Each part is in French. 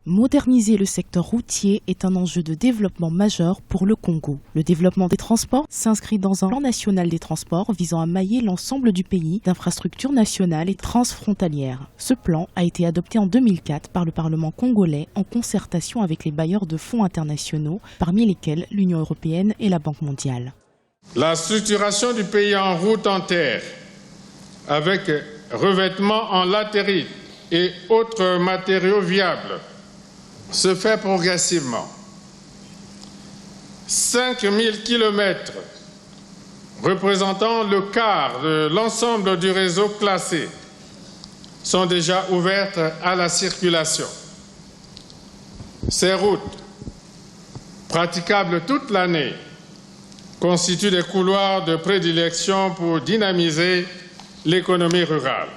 Moderniser le secteur routier est un enjeu de développement majeur pour le Congo. Le développement des transports s'inscrit dans un plan national des transports visant à mailler l'ensemble du pays d'infrastructures nationales et transfrontalières. Ce plan a été adopté en 2004 par le Parlement congolais en concertation avec les bailleurs de fonds internationaux, parmi lesquels l'Union européenne et la Banque mondiale. La structuration du pays en route en terre, avec revêtement en latérite et autres matériaux viables, se fait progressivement. 5000 km, représentant le quart de l'ensemble du réseau classé, sont déjà ouvertes à la circulation. Ces routes, praticables toute l'année, constituent des couloirs de prédilection pour dynamiser l'économie rurale.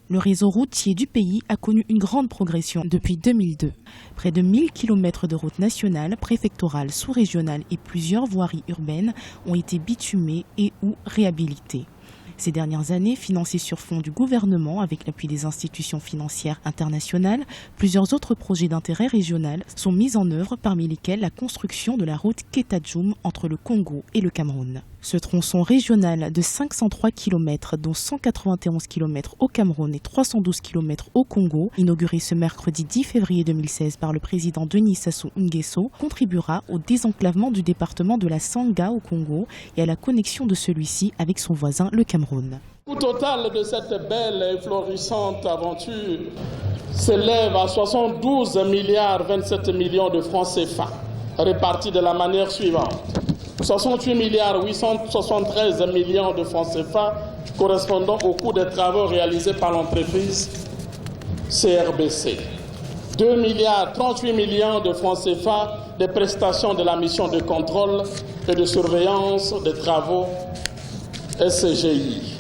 Le réseau routier du pays a connu une grande progression depuis 2002. Près de 1000 km de routes nationales, préfectorales, sous-régionales et plusieurs voiries urbaines ont été bitumées et ou réhabilitées. Ces dernières années, financées sur fonds du gouvernement avec l'appui des institutions financières internationales, plusieurs autres projets d'intérêt régional sont mis en œuvre, parmi lesquels la construction de la route Kétadjoum entre le Congo et le Cameroun. Ce tronçon régional de 503 km, dont 191 km au Cameroun et 312 km au Congo, inauguré ce mercredi 10 février 2016 par le président Denis Sassou Nguesso, contribuera au désenclavement du département de la Sangha au Congo et à la connexion de celui-ci avec son voisin, le Cameroun. Le total de cette belle et florissante aventure s'élève à 72 milliards 27 millions de francs CFA, répartis de la manière suivante. 68 milliards 873 millions de francs CFA correspondant au coût des travaux réalisés par l'entreprise CRBC. 2 milliards 38 millions de francs CFA des prestations de la mission de contrôle et de surveillance des travaux SCGI.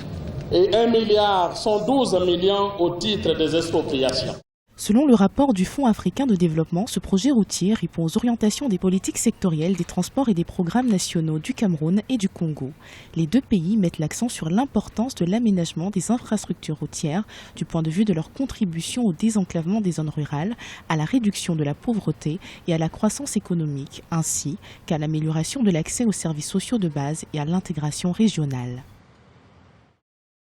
Et 1 milliard 112 millions au titre des expropriations. Selon le rapport du Fonds africain de développement, ce projet routier répond aux orientations des politiques sectorielles, des transports et des programmes nationaux du Cameroun et du Congo. Les deux pays mettent l'accent sur l'importance de l'aménagement des infrastructures routières du point de vue de leur contribution au désenclavement des zones rurales, à la réduction de la pauvreté et à la croissance économique, ainsi qu'à l'amélioration de l'accès aux services sociaux de base et à l'intégration régionale.